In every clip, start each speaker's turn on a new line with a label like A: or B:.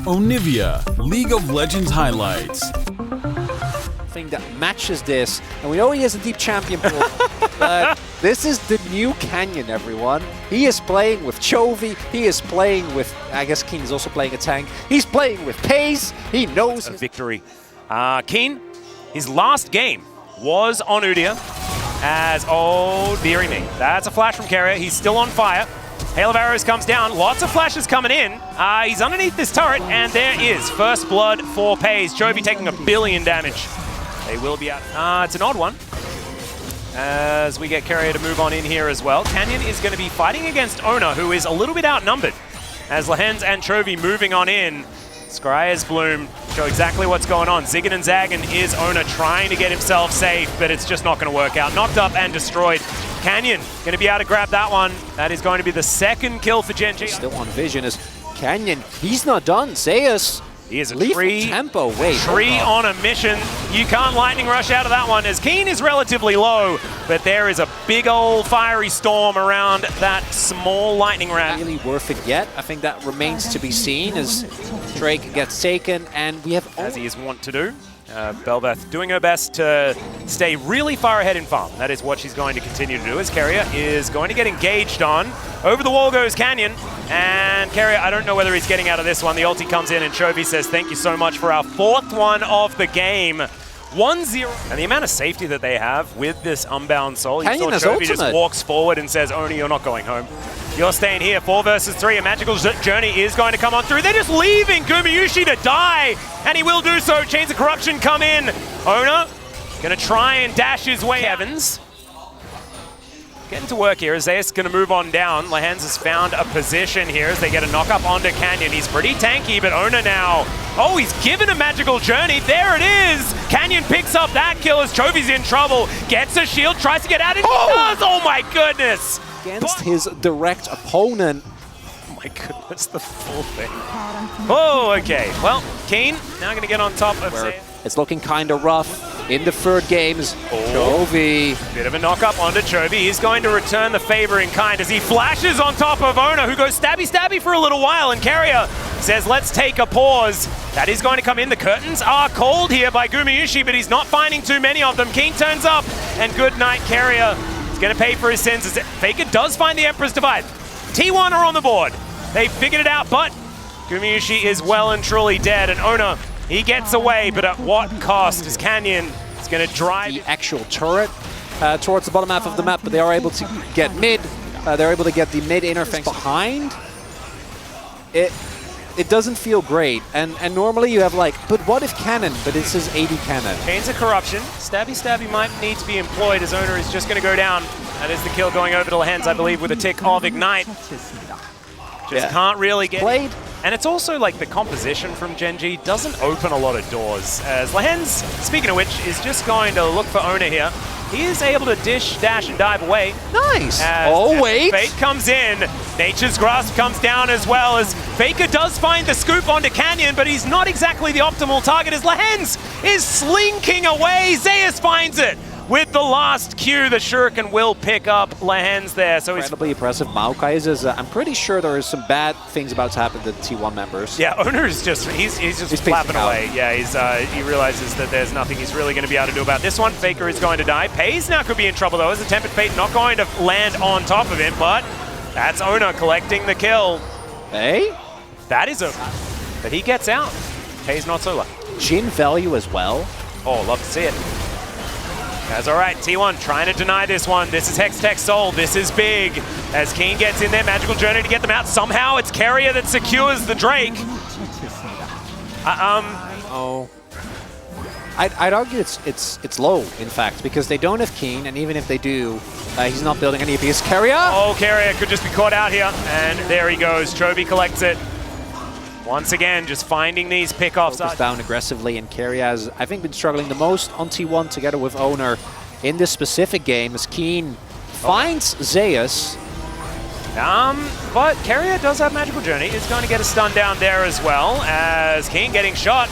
A: Onivia, League of Legends highlights.
B: Thing that matches this, and we know he has a deep champion pool, but this is the new Canyon, everyone. He is playing with Chovy, he is playing with, I guess Keen is also playing a tank, he's playing with Pace, he knows
C: a victory. Keen, his last game was on Onivia as, oh dearie me, that's a flash from Carrier, he's still on fire. Hail of Arrows comes down, lots of flashes coming in. He's underneath this turret, and there is first blood for Pace. Chovy taking 1 billion damage. They will be out. It's an odd one, as we get Carrier to move on in here as well. Canyon is going to be fighting against Ona, who is a little bit outnumbered, as Lehens and Chovy moving on in. Scryer's Bloom show exactly what's going on. Ziggin and Zaggin is Ona trying to get himself safe, but it's just not going to work out. Knocked up and destroyed. Canyon going to be able to grab that one. That is going to be the second kill for Gen.G.
B: Still on vision as Canyon, he's not done. Zeus.
C: He is a
B: tempo. Wait,
C: tree on a mission. You can't lightning rush out of that one, as Keen is relatively low, but there is a big old fiery storm around that small lightning rat.
B: Really worth it yet? I think that remains to be seen as Drake gets taken, and we have...
C: As he is wont to do. Belveth doing her best to stay really far ahead in farm. That is what she's going to continue to do, as Carrier is going to get engaged on. Over the wall goes Canyon, and Carrier, I don't know whether he's getting out of this one. The ulti comes in, and Chovy says, thank you so much for our 4th one of the game. 1-0. And the amount of safety that they have with this Unbound Soul. You saw Chovy just walks forward and says, Oni, you're not going home. You're staying here. 4 versus 3. A magical journey is going to come on through. They're just leaving Gumayusi to die, and he will do so. Chains of Corruption come in. Ona going to try and dash his way. Evans getting to work here. Zeus going to move on down. Lehens has found a position here as they get a knock up onto Canyon. He's pretty tanky, but Ona now. Oh, he's given a magical journey. There it is. Canyon picks up that kill as Chovy's in trouble. Gets a shield, tries to get out, and he does. Oh my goodness.
B: Against his direct opponent.
C: Oh my goodness, the full thing. Oh, okay. Well, Keen now going to get on top of Zeus.
B: It's looking kind of rough in the third games. Chovy.
C: Bit of a knock up onto Chovy. He's going to return the favor in kind as he flashes on top of Ona, who goes stabby for a little while, and Carrier says, let's take a pause. That is going to come in. The curtains are called here by Gumayusi, but he's not finding too many of them. Keen turns up, and good night, Carrier. He's going to pay for his sins. Faker does find the Emperor's Divide. T1 are on the board. They figured it out, but Gumayusi is well and truly dead, and Ona, he gets away, but at what cost? As Canyon is going to drive
B: the actual turret towards the bottom half of the map, but they are able to get mid. They're able to get the mid interface behind. It doesn't feel great, and normally you have like, but what if cannon? But this is 80 cannon.
C: Chains of Corruption. Stabby might need to be employed as Ona is just going to go down. That is the kill going over to Lehens, I believe, with a tick of Ignite. Just can't really get
B: played.
C: And it's also like the composition from Gen.G doesn't open a lot of doors. As Lehens, speaking of which, is just going to look for Ona here. He is able to dish, dash, and dive away.
B: Nice. Oh, wait.
C: Fate comes in. Nature's Grasp comes down as well, as Faker does find the scoop onto Canyon, but he's not exactly the optimal target as Lehens is slinking away. Zeus finds it. With the last Q, the Shuriken will pick up Lehens there. So
B: incredibly impressive. Maokai is, I'm pretty sure there is some bad things about to happen to the T1 members.
C: Yeah, Ona is just, he's just flapping away. Yeah, he realizes that there's nothing he's really going to be able to do about this one. Faker is going to die. Paze now could be in trouble though, as the Tempered Fate not going to land on top of him, but that's Ona collecting the kill.
B: Hey?
C: That is Ona. But he gets out. Paze not so lucky.
B: Jhin value as well.
C: Oh, love to see it. That's all right, T1 trying to deny this one. This is Hextech Soul, this is big. As Keen gets in there, magical journey to get them out. Somehow it's Carrier that secures the Drake.
B: I'd argue it's low, in fact, because they don't have Keen, and even if they do, he's not building any of his Carrier.
C: Oh, Carrier could just be caught out here, and there he goes. Chovy collects it. Once again, just finding these pickoffs.
B: Focus down aggressively, and Carrier has, I think, been struggling the most on T1 together with Owner in this specific game, as Keen finds Zeus.
C: But Carrier does have Magical Journey. Is going to get a stun down there as well, as Keen getting shot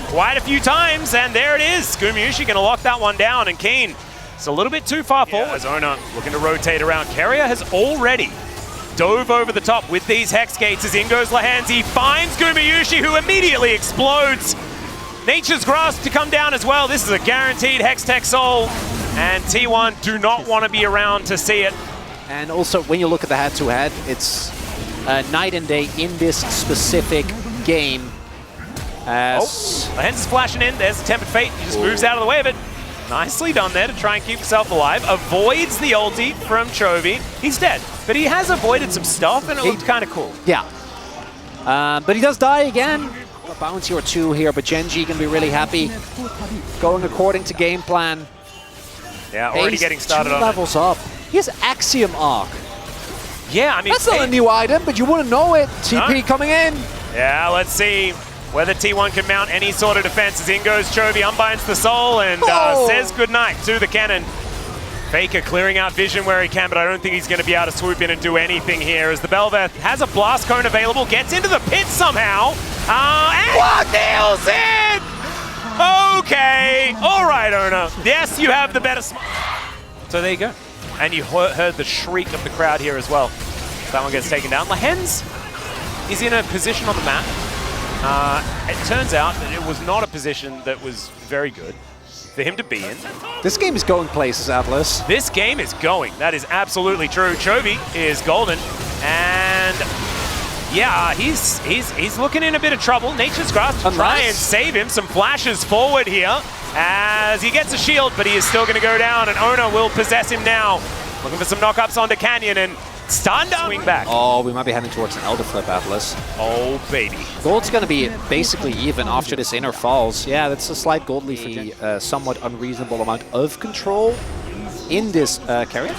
C: quite a few times, and there it is. Gumayusi going to lock that one down, and Keen, it's a little bit too far forward. As Ona looking to rotate around. Carrier has already dove over the top with these Hex Gates as in goes Lahens. He finds Gumayushi, who immediately explodes. Nature's Grasp to come down as well. This is a guaranteed Hex Tech Soul, and T1 do not want to be around to see it.
B: And also, when you look at the head-to-head, it's night and day in this specific game.
C: Lahens is flashing in. There's the Tempered Fate. He just moves out of the way of it. Nicely done there to try and keep himself alive. Avoids the ulti from Chovy. He's dead, but he has avoided some stuff, and it looked kind of cool.
B: Yeah. But he does die again. A bounty or two here, but Gen.G can be really happy. Going according to game plan.
C: Yeah, already getting started on
B: levels up. He has Axiom Arc.
C: Yeah, I mean...
B: That's not a new item, but you wouldn't know it. TP coming in.
C: Yeah, let's see whether T1 can mount any sort of defense. As in goes Chovy, unbinds the soul, and says goodnight to the cannon. Faker clearing out vision where he can, but I don't think he's going to be able to swoop in and do anything here as the Belveth has a blast cone available, gets into the pit somehow, and nails it! Okay, all right, Ona. Yes, you have the better So there you go. And you heard the shriek of the crowd here as well. That one gets taken down. Lahens is in a position on the map. It turns out that it was not a position that was very good for him to be in.
B: This game is going places, Atlas.
C: This game is going. That is absolutely true. Chovy is golden, and yeah, he's looking in a bit of trouble. Nature's Grasp to try and save him. Some flashes forward here as he gets a shield, but he is still going to go down, and Ona will possess him now. Looking for some knockups onto Canyon, and stunned swing back.
B: Oh, we might be heading towards an Elder Flip, Atlas.
C: Oh, baby.
B: Gold's going to be basically even after this inner falls. Yeah, that's a slight gold leaf for somewhat unreasonable amount of control in this carrier.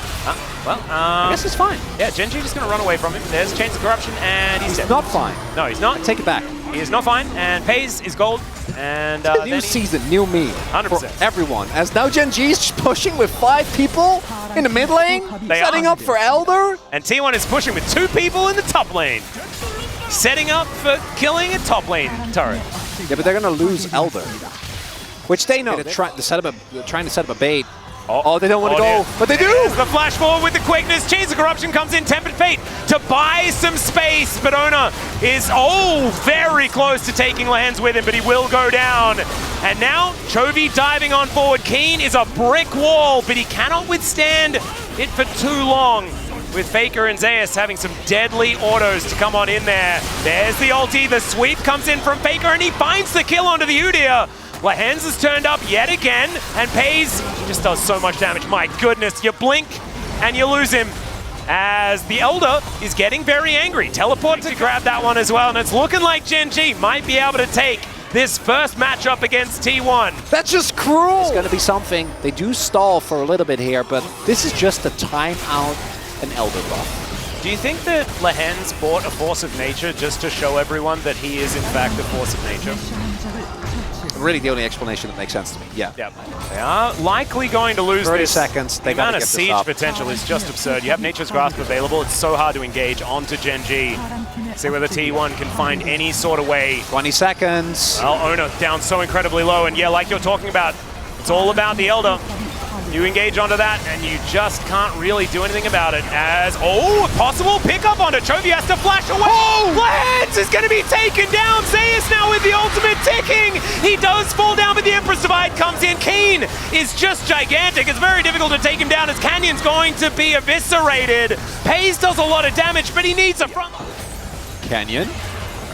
C: I guess
B: it's fine.
C: Yeah, Gen.G just going to run away from him. There's Chains of Corruption, and he's dead.
B: Not fine.
C: No, he's not.
B: Take it back.
C: He is not fine, and Pays is gold. And
B: new season, new me
C: 100%.
B: for everyone. As now Gen.G is pushing with 5 people in the mid lane, setting up for Elder.
C: And T1 is pushing with 2 people in the top lane, setting up for killing a top lane turret.
B: Yeah, but they're gonna lose Elder, which they know. They're trying to set up a bait. Oh, they don't want to go, but they do!
C: There's the flash forward with the quickness. Chains of Corruption comes in, Tempered Fate to buy some space, but Ona is, very close to taking Lahens with him, but he will go down. And now, Chovy diving on forward. Keen is a brick wall, but he cannot withstand it for too long, with Faker and Zeus having some deadly autos to come on in there. There's the ulti, the sweep comes in from Faker, and he finds the kill onto the Udyr. Lahens has turned up yet again, and Pays just does so much damage. My goodness, you blink and you lose him as the Elder is getting very angry. Teleport to grab that one as well, and it's looking like Gen.G might be able to take this first matchup against T1.
B: That's just cruel! It's going to be something. They do stall for a little bit here, but this is just a timeout, an Elder buff.
C: Do you think that Lahens bought a Force of Nature just to show everyone that he is in fact a Force of Nature?
B: Really the only explanation that makes sense to me, yeah.
C: They are likely going to lose
B: 30
C: this.
B: seconds, they
C: the amount
B: gotta
C: of
B: get this
C: siege
B: up.
C: potential is just absurd. You have Nature's Grasp available. It's so hard to engage onto Gen.G. See whether T1 can find any sort of way.
B: 20 seconds.
C: Well, Ona down so incredibly low, and yeah, like you're talking about, it's all about the Elder. You engage onto that, and you just can't really do anything about it as, a possible pickup onto Chovy, has to flash away. Lahens is going to be taken down. Zeus now with the ultimate ticking. He does fall down, but the Empress Divide comes in. Keen is just gigantic. It's very difficult to take him down as Canyon's going to be eviscerated. Pays does a lot of damage, but he needs a front.
B: Canyon.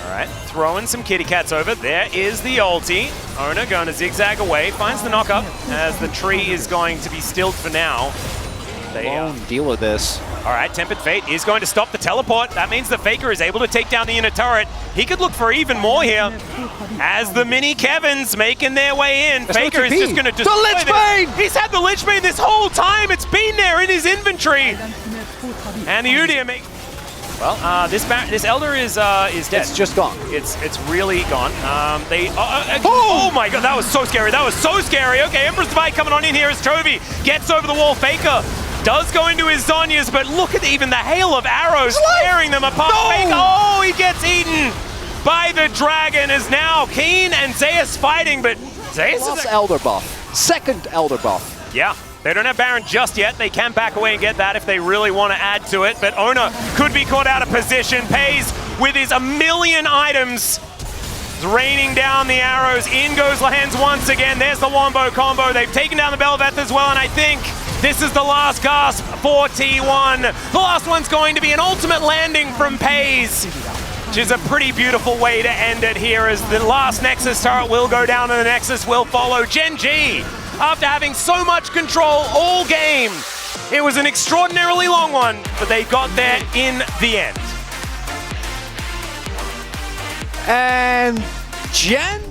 C: All right, throwing some kitty cats over. There is the ulti. Ona going to zigzag away, finds the knockup as the tree is going to be stilled for now. They
B: deal with this.
C: All right, Tempered Fate is going to stop the teleport. That means the Faker is able to take down the inner turret. He could look for even more here as the mini Kevins making their way in. Faker is just going to destroy
B: the Lich Bane!
C: He's had the Lich Bane this whole time. It's been there in his inventory. And the Udyr makes... Well, this Elder is dead.
B: It's just gone.
C: It's really gone. Oh my god, that was so scary. That was so scary. Okay, Empress Divide coming on in here as Chovy gets over the wall. Faker does go into his Zhonya's, but look at even the hail of arrows tearing them apart.
B: No!
C: Faker, he gets eaten by the dragon. Is now Keen and Zeus fighting, but Zeus
B: is Elder buff. Second Elder buff.
C: Yeah, They don't have Baron just yet. They can back away and get that if they really want to add to it. But Ona could be caught out of position. Pays with his a million items. Raining down the arrows. In goes Lahens once again. There's the Wombo combo. They've taken down the Belveth as well. And I think this is the last gasp for T1. The last one's going to be an ultimate landing from Pays, which is a pretty beautiful way to end it here, as the last Nexus turret will go down and the Nexus will follow. Gen.G, after having so much control all game, it was an extraordinarily long one, but they got there in the end.
B: And Gen